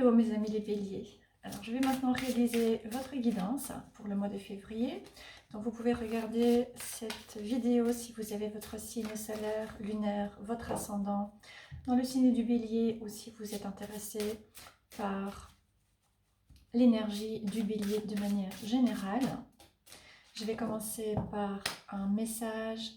Hello mes amis les béliers, alors je vais maintenant réaliser votre guidance pour le mois de février. Donc vous pouvez regarder cette vidéo si vous avez votre signe solaire, lunaire, votre ascendant dans le signe du bélier, ou si vous êtes intéressé par l'énergie du bélier de manière générale. Je vais commencer par un message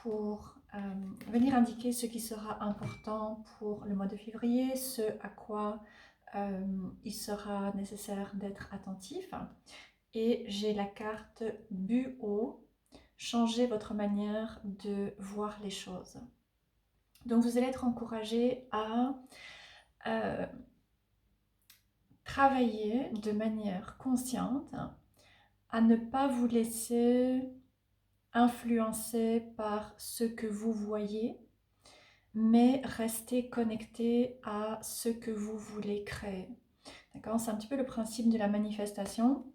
pour venir indiquer ce qui sera important pour le mois de février, ce à quoi il sera nécessaire d'être attentif. Et j'ai la carte Bureau, changer votre manière de voir les choses. Donc vous allez être encouragé à travailler de manière consciente, à ne pas vous laisser influencer par ce que vous voyez, mais rester connecté à ce que vous voulez créer. D'accord ? C'est un petit peu le principe de la manifestation,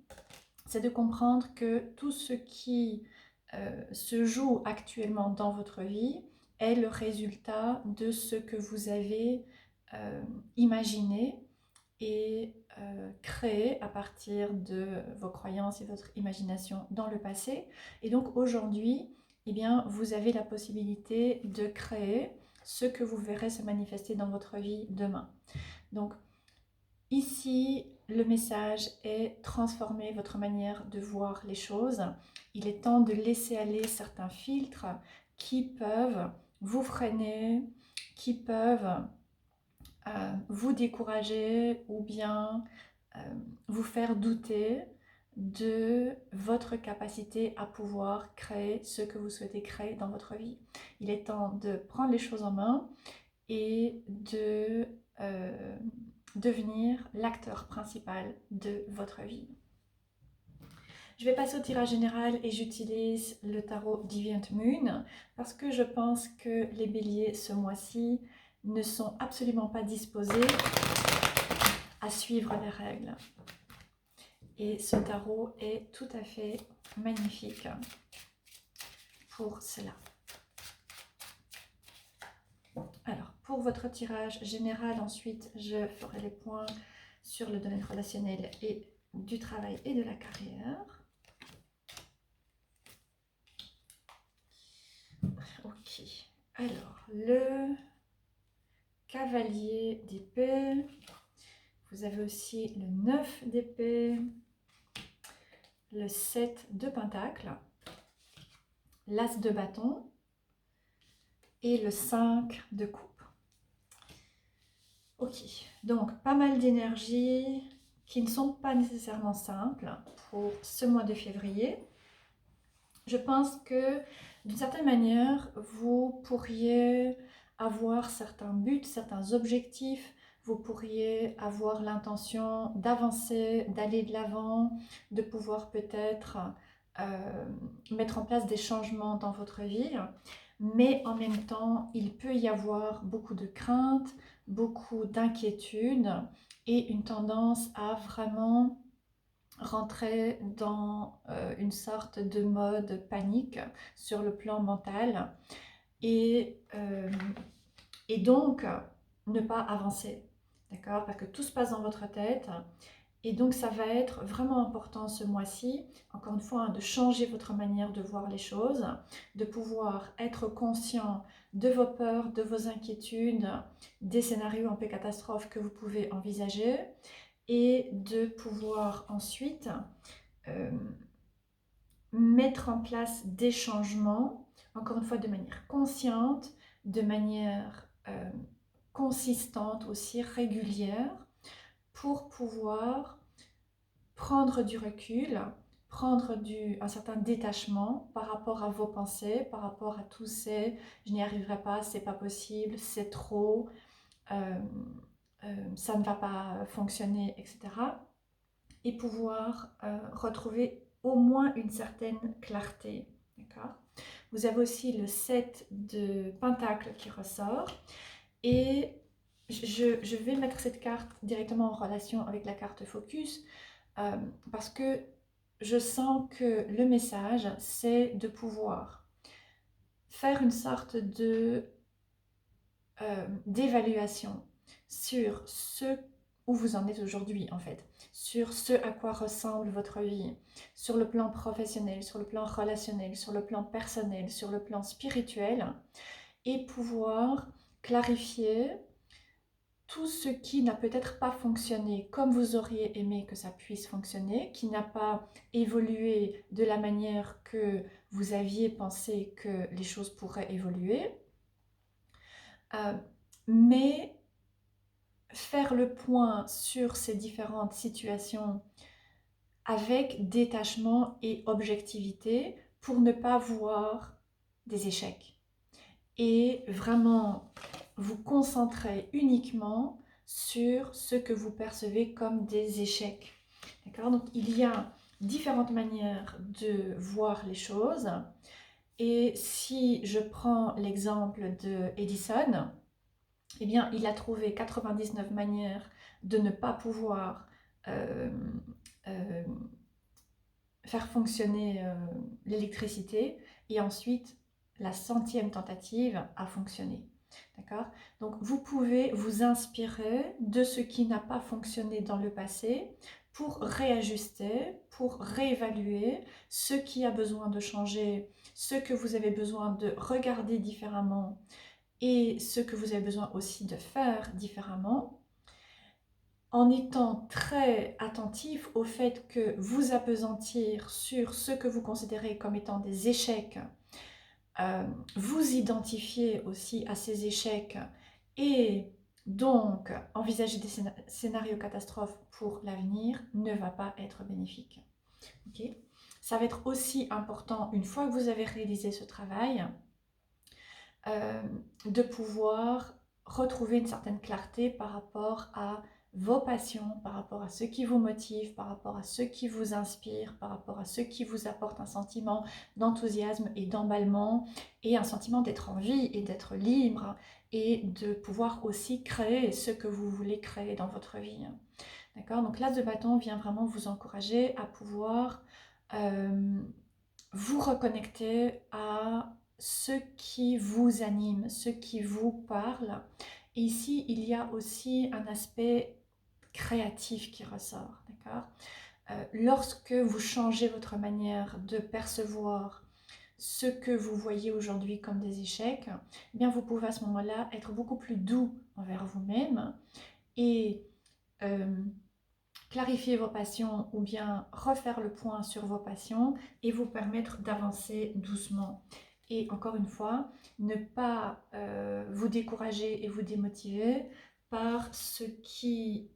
c'est de comprendre que tout ce qui se joue actuellement dans votre vie est le résultat de ce que vous avez imaginé et créé à partir de vos croyances et votre imagination dans le passé. Et donc aujourd'hui, eh bien, vous avez la possibilité de créer ce que vous verrez se manifester dans votre vie demain. Donc ici, le message est transformer votre manière de voir les choses. Il est temps de laisser aller certains filtres qui peuvent vous freiner, qui peuvent vous décourager ou bien vous faire douter de votre capacité à pouvoir créer ce que vous souhaitez créer dans votre vie. Il est temps de prendre les choses en main et de devenir l'acteur principal de votre vie. Je vais passer au tirage général et j'utilise le tarot Deviant Moon parce que je pense que les béliers ce mois-ci ne sont absolument pas disposés à suivre les règles. Et ce tarot est tout à fait magnifique pour cela. Alors, pour votre tirage général, ensuite, je ferai les points sur le domaine relationnel et du travail et de la carrière. Ok. Alors, le cavalier d'épée. Vous avez aussi le 9 d'épée, le 7 de pentacle, l'as de bâton et le 5 de coupe. Ok, donc pas mal d'énergies qui ne sont pas nécessairement simples pour ce mois de février. Je pense que d'une certaine manière, vous pourriez avoir certains buts, certains objectifs. Vous pourriez avoir l'intention d'avancer, d'aller de l'avant, de pouvoir peut-être mettre en place des changements dans votre vie. Mais en même temps, il peut y avoir beaucoup de craintes, beaucoup d'inquiétudes et une tendance à vraiment rentrer dans une sorte de mode panique sur le plan mental et donc ne pas avancer, d'accord? Parce que tout se passe dans votre tête et donc ça va être vraiment important ce mois-ci, encore une fois, de changer votre manière de voir les choses, de pouvoir être conscient de vos peurs, de vos inquiétudes, des scénarios un peu catastrophes que vous pouvez envisager, et de pouvoir ensuite mettre en place des changements, encore une fois de manière consciente, de manière consistante aussi, régulière, pour pouvoir prendre du recul, prendre un certain détachement par rapport à vos pensées, par rapport à tous ces « je n'y arriverai pas, c'est pas possible, c'est trop », ça ne va pas fonctionner, etc. Et pouvoir retrouver au moins une certaine clarté. D'accord ? Vous avez aussi le 7 de pentacle qui ressort. Et je vais mettre cette carte directement en relation avec la carte focus parce que je sens que le message, c'est de pouvoir faire une sorte d'évaluation sur ce où vous en êtes aujourd'hui en fait, sur ce à quoi ressemble votre vie, sur le plan professionnel, sur le plan relationnel, sur le plan personnel, sur le plan spirituel, et pouvoir clarifier tout ce qui n'a peut-être pas fonctionné comme vous auriez aimé que ça puisse fonctionner, qui n'a pas évolué de la manière que vous aviez pensé que les choses pourraient évoluer, mais faire le point sur ces différentes situations avec détachement et objectivité pour ne pas voir des échecs et vraiment vous concentrer uniquement sur ce que vous percevez comme des échecs. D'accord? Donc il y a différentes manières de voir les choses. Et si je prends l'exemple de Edison, eh bien, il a trouvé 99 manières de ne pas pouvoir euh, euh, faire fonctionner l'électricité, et ensuite la 100e tentative a fonctionné. D'accord? Donc vous pouvez vous inspirer de ce qui n'a pas fonctionné dans le passé pour réajuster, pour réévaluer ce qui a besoin de changer, ce que vous avez besoin de regarder différemment et ce que vous avez besoin aussi de faire différemment, en étant très attentif au fait que vous appesantir sur ce que vous considérez comme étant des échecs, vous identifier aussi à ces échecs et donc envisager des scénarios catastrophes pour l'avenir ne va pas être bénéfique. Okay? Ça va être aussi important, une fois que vous avez réalisé ce travail, de pouvoir retrouver une certaine clarté par rapport à vos passions, par rapport à ce qui vous motive, par rapport à ce qui vous inspire, par rapport à ce qui vous apporte un sentiment d'enthousiasme et d'emballement et un sentiment d'être en vie et d'être libre et de pouvoir aussi créer ce que vous voulez créer dans votre vie. D'accord? Donc l'As de bâton vient vraiment vous encourager à pouvoir vous reconnecter à ce qui vous anime, ce qui vous parle. Et ici, il y a aussi un aspect créatif qui ressort, d'accord? Lorsque vous changez votre manière de percevoir ce que vous voyez aujourd'hui comme des échecs, eh bien vous pouvez à ce moment-là être beaucoup plus doux envers vous-même et clarifier vos passions ou bien refaire le point sur vos passions et vous permettre d'avancer doucement. Et encore une fois, ne pas vous décourager et vous démotiver par ce qui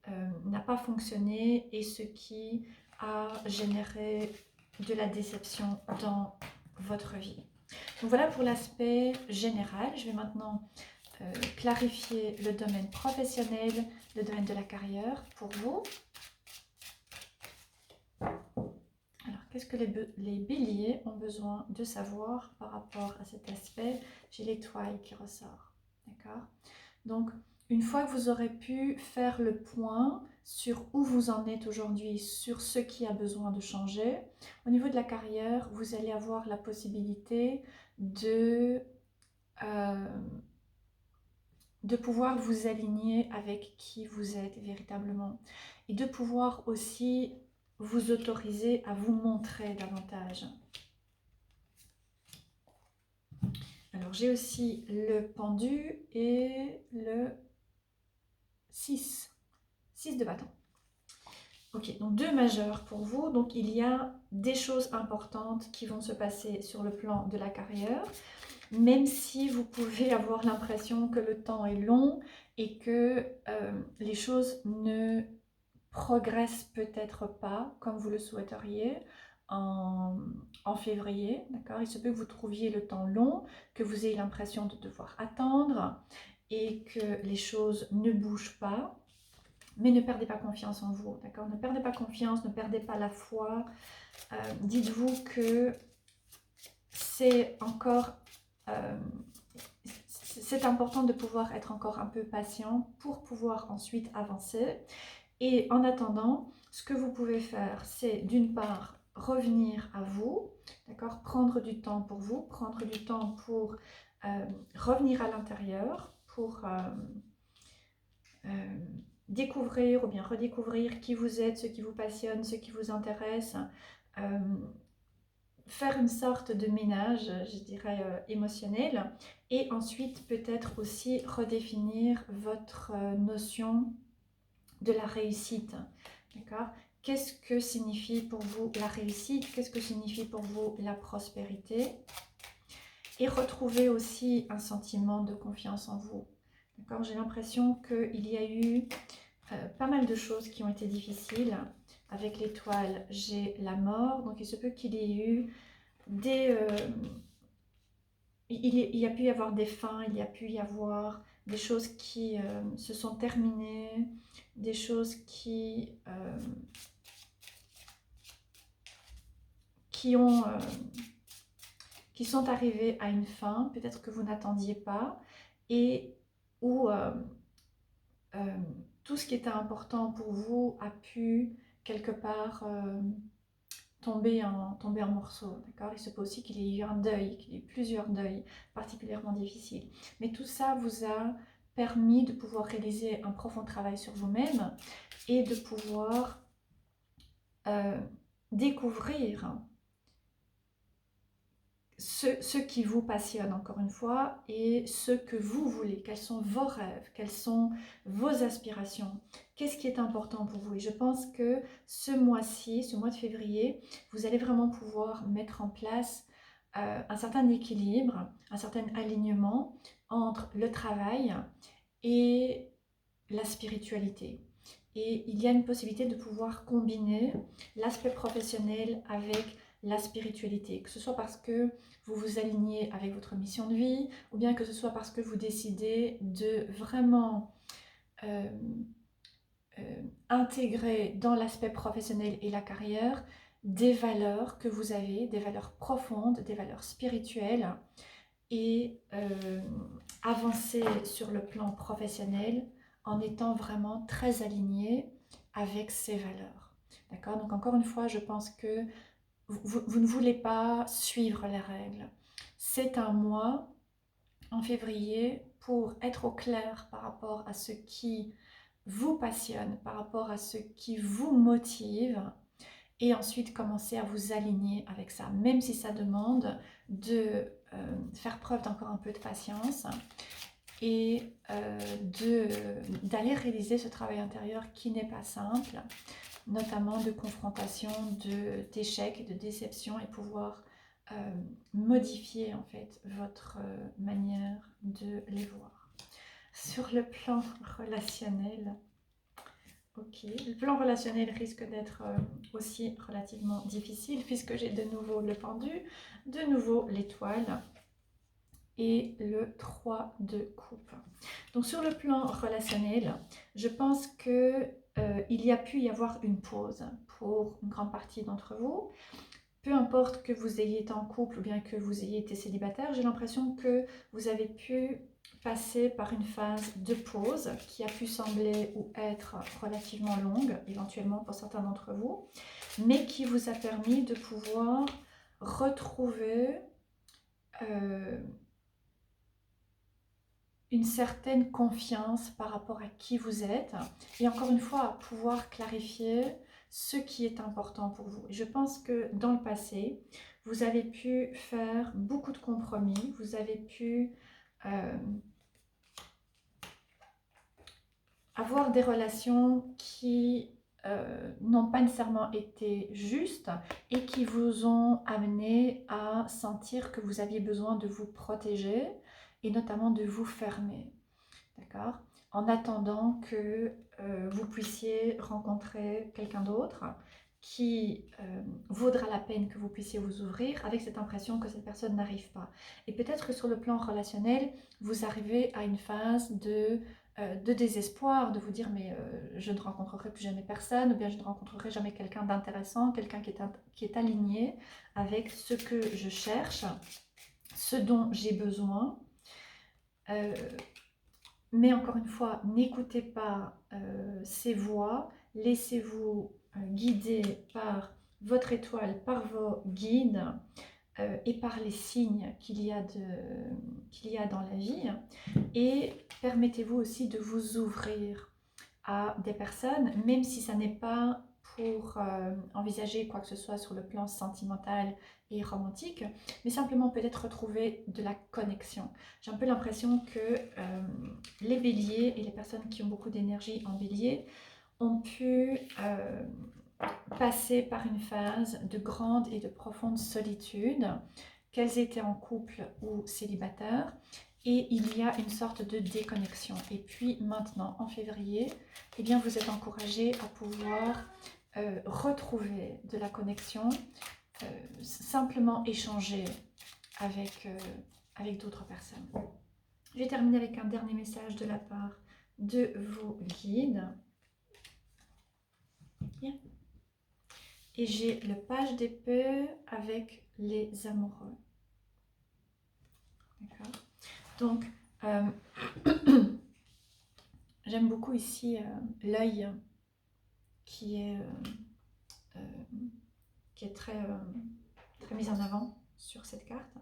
n'a pas fonctionné et ce qui a généré de la déception dans votre vie. Donc voilà pour l'aspect général. Je vais maintenant clarifier le domaine professionnel, le domaine de la carrière pour vous. Alors, qu'est-ce que les béliers ont besoin de savoir par rapport à cet aspect? J'ai l'étoile qui ressort, d'accord? Donc, une fois que vous aurez pu faire le point sur où vous en êtes aujourd'hui, sur ce qui a besoin de changer, au niveau de la carrière, vous allez avoir la possibilité de pouvoir vous aligner avec qui vous êtes véritablement et de pouvoir aussi vous autoriser à vous montrer davantage. Alors j'ai aussi le pendu et le 6 de bâton. Ok, donc 2 majeurs pour vous. Donc il y a des choses importantes qui vont se passer sur le plan de la carrière, même si vous pouvez avoir l'impression que le temps est long et que les choses ne progresse peut-être pas comme vous le souhaiteriez en février, d'accord? Il se peut que vous trouviez le temps long, que vous ayez l'impression de devoir attendre et que les choses ne bougent pas, mais ne perdez pas confiance en vous, d'accord? Ne perdez pas confiance, ne perdez pas la foi. Dites-vous que c'est encore... c'est important de pouvoir être encore un peu patient pour pouvoir ensuite avancer. Et en attendant, ce que vous pouvez faire, c'est d'une part revenir à vous, d'accord, prendre du temps pour vous, prendre du temps pour revenir à l'intérieur, pour découvrir ou bien redécouvrir qui vous êtes, ce qui vous passionne, ce qui vous intéresse, faire une sorte de ménage, je dirais, émotionnel, et ensuite peut-être aussi redéfinir votre notion de la réussite, d'accord? Qu'est-ce que signifie pour vous la réussite? Qu'est-ce que signifie pour vous la prospérité? Et retrouver aussi un sentiment de confiance en vous, d'accord? J'ai l'impression qu'il y a eu pas mal de choses qui ont été difficiles. Avec l'étoile, j'ai la mort, donc il se peut qu'il y ait eu des... il y a pu y avoir des fins, il y a pu y avoir des choses qui se sont terminées, des choses qui sont arrivées à une fin, peut-être que vous n'attendiez pas, et où tout ce qui était important pour vous a pu quelque part tomber en morceaux, d'accord? Il se peut aussi qu'il y ait eu un deuil, qu'il y ait eu plusieurs deuils particulièrement difficiles. Mais tout ça vous a permis de pouvoir réaliser un profond travail sur vous-même et de pouvoir découvrir ce qui vous passionne, encore une fois, et ce que vous voulez. Quels sont vos rêves? Quelles sont vos aspirations? Qu'est-ce qui est important pour vous? Et je pense que ce mois-ci, ce mois de février, vous allez vraiment pouvoir mettre en place un certain équilibre, un certain alignement entre le travail et la spiritualité. Et il y a une possibilité de pouvoir combiner l'aspect professionnel avec la spiritualité, que ce soit parce que vous vous alignez avec votre mission de vie, ou bien que ce soit parce que vous décidez de vraiment intégrer dans l'aspect professionnel et la carrière des valeurs que vous avez, des valeurs profondes, des valeurs spirituelles, et avancer sur le plan professionnel en étant vraiment très aligné avec ces valeurs. D'accord? Donc encore une fois, je pense que vous ne voulez pas suivre les règles. C'est un mois en février pour être au clair par rapport à ce qui vous passionne, par rapport à ce qui vous motive, et ensuite commencer à vous aligner avec ça, même si ça demande de faire preuve d'encore un peu de patience et d'aller réaliser ce travail intérieur qui n'est pas simple, notamment de confrontation, d'échecs, de déception, et pouvoir modifier en fait votre manière de les voir. Sur le plan relationnel, ok, le plan relationnel risque d'être aussi relativement difficile puisque j'ai de nouveau le pendu, de nouveau l'étoile et le 3 de coupe. Donc sur le plan relationnel, je pense que il y a pu y avoir une pause pour une grande partie d'entre vous. Peu importe que vous ayez été en couple ou bien que vous ayez été célibataire, j'ai l'impression que vous avez pu passer par une phase de pause qui a pu sembler ou être relativement longue, éventuellement pour certains d'entre vous, mais qui vous a permis de pouvoir retrouver une certaine confiance par rapport à qui vous êtes, et encore une fois, pouvoir clarifier ce qui est important pour vous. Et je pense que dans le passé, vous avez pu faire beaucoup de compromis, vous avez pu avoir des relations qui n'ont pas nécessairement été justes et qui vous ont amené à sentir que vous aviez besoin de vous protéger et notamment de vous fermer, d'accord? En attendant que vous puissiez rencontrer quelqu'un d'autre qui vaudra la peine que vous puissiez vous ouvrir, avec cette impression que cette personne n'arrive pas. Et peut-être que sur le plan relationnel, vous arrivez à une phase de désespoir, de vous dire mais je ne rencontrerai plus jamais personne, ou bien je ne rencontrerai jamais quelqu'un d'intéressant, quelqu'un qui est aligné avec ce que je cherche, ce dont j'ai besoin. Mais encore une fois, n'écoutez pas ces voix, laissez-vous guider par votre étoile, par vos guides et par les signes qu'il y a dans la vie, et permettez-vous aussi de vous ouvrir à des personnes, même si ça n'est pas pour envisager quoi que ce soit sur le plan sentimental et romantique, mais simplement peut-être retrouver de la connexion. J'ai un peu l'impression que les béliers et les personnes qui ont beaucoup d'énergie en bélier ont pu passer par une phase de grande et de profonde solitude, qu'elles étaient en couple ou célibataires, et il y a une sorte de déconnexion. Et puis maintenant, en février, eh bien, vous êtes encouragés à pouvoir retrouver de la connexion, simplement échanger avec d'autres personnes. Je vais terminer avec un dernier message de la part de vos guides. Bien. Et j'ai le page d'épée avec les amoureux. D'accord. Donc, j'aime beaucoup ici l'œil qui est très, très mis en avant sur cette carte.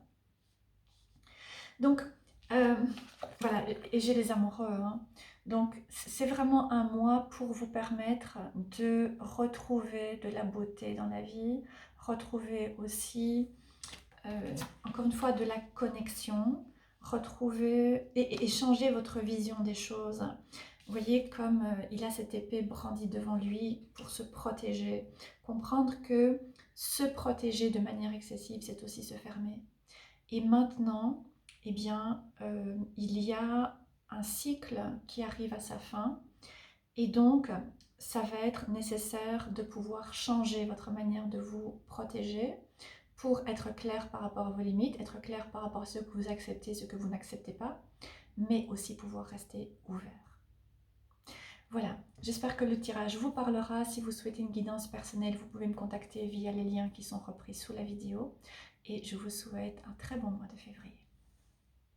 Donc, voilà, et j'ai les amoureux. Hein. Donc, c'est vraiment un mois pour vous permettre de retrouver de la beauté dans la vie, retrouver aussi, encore une fois, de la connexion, retrouver et changer votre vision des choses. Vous voyez comme il a cette épée brandie devant lui pour se protéger. Comprendre que se protéger de manière excessive, c'est aussi se fermer. Et maintenant, eh bien, il y a un cycle qui arrive à sa fin. Et donc, ça va être nécessaire de pouvoir changer votre manière de vous protéger pour être clair par rapport à vos limites, être clair par rapport à ce que vous acceptez, ce que vous n'acceptez pas, mais aussi pouvoir rester ouvert. Voilà, j'espère que le tirage vous parlera. Si vous souhaitez une guidance personnelle, vous pouvez me contacter via les liens qui sont repris sous la vidéo. Et je vous souhaite un très bon mois de février.